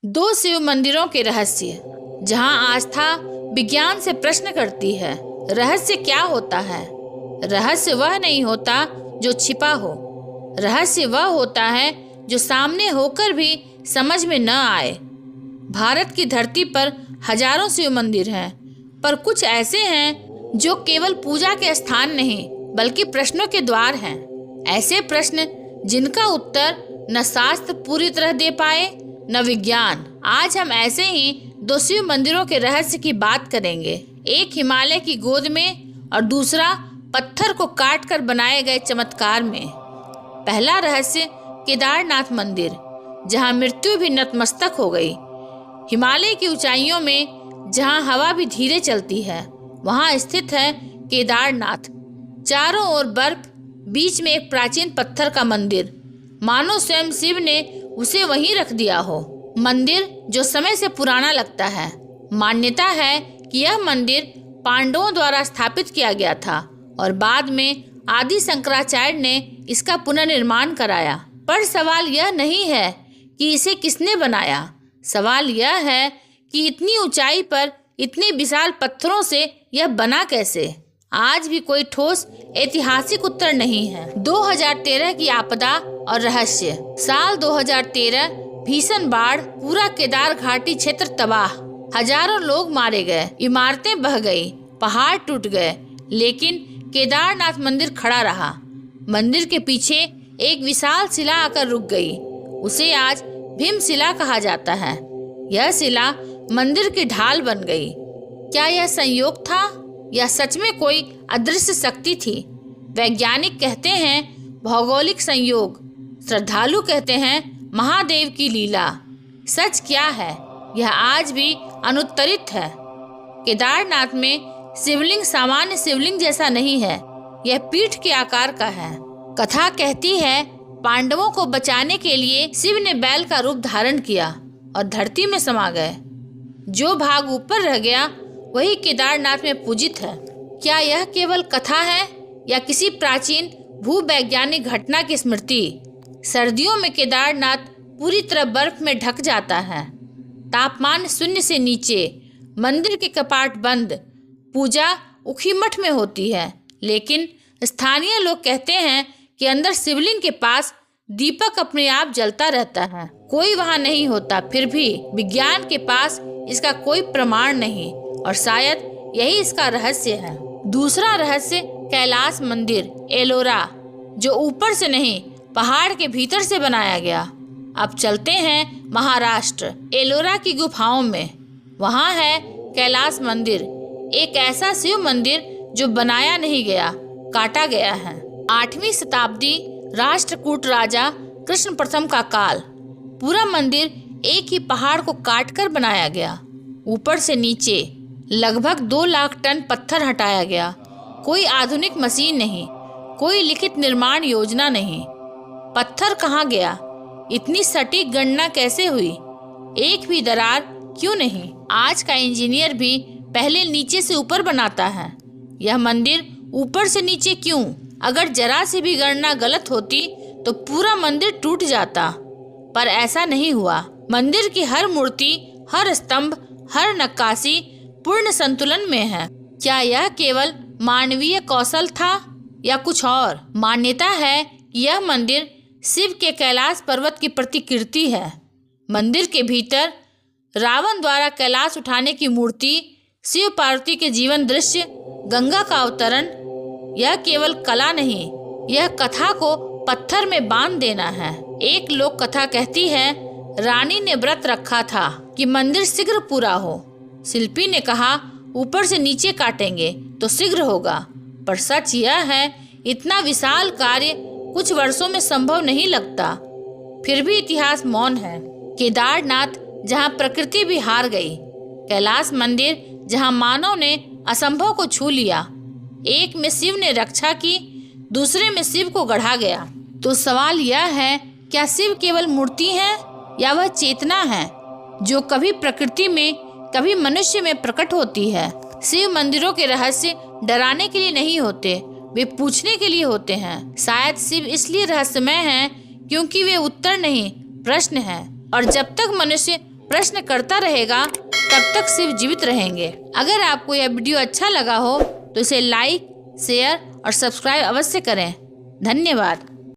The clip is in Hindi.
दो शिव मंदिरों के रहस्य। जहां आस्था विज्ञान से प्रश्न करती है, रहस्य क्या होता है? रहस्य वह नहीं होता जो छिपा हो, रहस्य वह होता है जो सामने होकर भी समझ में न आए। भारत की धरती पर हजारों शिव मंदिर हैं, पर कुछ ऐसे हैं जो केवल पूजा के स्थान नहीं बल्कि प्रश्नों के द्वार हैं। ऐसे प्रश्न जिनका उत्तर न शास्त्र पूरी तरह दे पाए न विज्ञान। आज हम ऐसे ही दो शिव मंदिरों के रहस्य की बात करेंगे, एक हिमालय की गोद में और दूसरा पत्थर को काट कर बनाए गए चमत्कार में। पहला रहस्य केदारनाथ मंदिर, जहां मृत्यु भी नतमस्तक हो गई। हिमालय की ऊंचाइयों में जहां हवा भी धीरे चलती है, वहां स्थित है केदारनाथ। चारों ओर बर्फ, बीच में एक प्राचीन पत्थर का मंदिर, मानो स्वयं शिव ने उसे वहीं रख दिया हो। मंदिर जो समय से पुराना लगता है। मान्यता है कि यह मंदिर पांडवों द्वारा स्थापित किया गया था और बाद में आदि शंकराचार्य ने इसका पुनर्निर्माण कराया। पर सवाल यह नहीं है कि इसे किसने बनाया, सवाल यह है कि इतनी ऊंचाई पर इतने विशाल पत्थरों से यह बना कैसे। आज भी कोई ठोस ऐतिहासिक उत्तर नहीं है। 2013 की आपदा और रहस्य। साल 2013 भीषण बाढ़, पूरा केदार घाटी क्षेत्र तबाह, हजारों लोग मारे गए, इमारतें बह गई, पहाड़ टूट गए, लेकिन केदारनाथ मंदिर खड़ा रहा। मंदिर के पीछे एक विशाल शिला आकर रुक गई, उसे आज भीमशिला कहा जाता है। यह शिला मंदिर की ढाल बन गई। क्या यह संयोग था या सच में कोई अदृश्य शक्ति थी? वैज्ञानिक कहते हैं भौगोलिक संयोग, श्रद्धालु कहते हैं महादेव की लीला। सच क्या है, यह आज भी अनुत्तरित है। केदारनाथ में शिवलिंग सामान्य शिवलिंग जैसा नहीं है, यह पीठ के आकार का है। कथा कहती है पांडवों को बचाने के लिए शिव ने बैल का रूप धारण किया और धरती में समा गए। जो भाग ऊपर रह गया वही केदारनाथ में पूजित है। क्या यह केवल कथा है या किसी प्राचीन भूवैज्ञानिक घटना की स्मृति? सर्दियों में केदारनाथ पूरी तरह बर्फ में ढक जाता है, तापमान शून्य से नीचे, मंदिर के कपाट बंद, पूजा उखीमठ में होती है, लेकिन स्थानीय लोग कहते हैं कि अंदर शिवलिंग के पास दीपक अपने आप जलता रहता है। कोई वहां नहीं होता, फिर भी विज्ञान के पास इसका कोई प्रमाण नहीं और शायद यही इसका रहस्य है। दूसरा रहस्य कैलाश मंदिर एलोरा, जो ऊपर से नहीं पहाड़ के भीतर से बनाया गया। अब चलते हैं महाराष्ट्र एलोरा की गुफाओं में। वहाँ है कैलाश मंदिर, एक ऐसा शिव मंदिर जो बनाया नहीं गया, काटा गया है। 8वीं शताब्दी राष्ट्रकूट राजा कृष्ण प्रथम का काल। पूरा मंदिर एक ही पहाड़ को काटकर बनाया गया। ऊपर से नीचे लगभग 2 लाख टन पत्थर हटाया गया। कोई आधुनिक मशीन नहीं, कोई लिखित निर्माण योजना नहीं। पत्थर कहाँ गया? इतनी सटीक गणना कैसे हुई? एक भी दरार क्यों नहीं? आज का इंजीनियर भी पहले नीचे से ऊपर बनाता है। यह मंदिर ऊपर से नीचे क्यों? अगर जरा सी भी गणना गलत होती तो पूरा मंदिर टूट जाता, पर ऐसा नहीं हुआ। मंदिर की हर मूर्ति, हर स्तंभ, हर नक्काशी पूर्ण संतुलन में है। क्या यह केवल मानवीय कौशल था या कुछ और? मान्यता है कि यह मंदिर शिव के कैलाश पर्वत की प्रतिकृति है। मंदिर के भीतर रावण द्वारा कैलाश उठाने की मूर्ति, शिव पार्वती के जीवन दृश्य, गंगा का अवतरण। यह केवल कला नहीं, यह कथा को पत्थर में बांध देना है। एक लोक कथा कहती है रानी ने व्रत रखा था कि मंदिर शीघ्र पूरा हो। शिल्पी ने कहा ऊपर से नीचे काटेंगे तो शीघ्र होगा, पर सच यह है इतना विशाल कार्य कुछ वर्षों में संभव नहीं लगता। फिर भी इतिहास मौन है। केदारनाथ जहाँ प्रकृति भी हार गई, कैलाश मंदिर जहाँ मानव ने असंभव को छू लिया। एक में शिव ने रक्षा की, दूसरे में शिव को गढ़ा गया। तो सवाल यह है, क्या शिव केवल मूर्ति है या वह चेतना है जो कभी प्रकृति में कभी मनुष्य में प्रकट होती है? शिव मंदिरों के रहस्य डराने के लिए नहीं होते, वे पूछने के लिए होते हैं। शायद शिव इसलिए रहस्यमय हैं क्योंकि वे उत्तर नहीं, प्रश्न हैं। और जब तक मनुष्य प्रश्न करता रहेगा तब तक शिव जीवित रहेंगे। अगर आपको यह वीडियो अच्छा लगा हो तो इसे लाइक, शेयर और सब्सक्राइब अवश्य करें। धन्यवाद।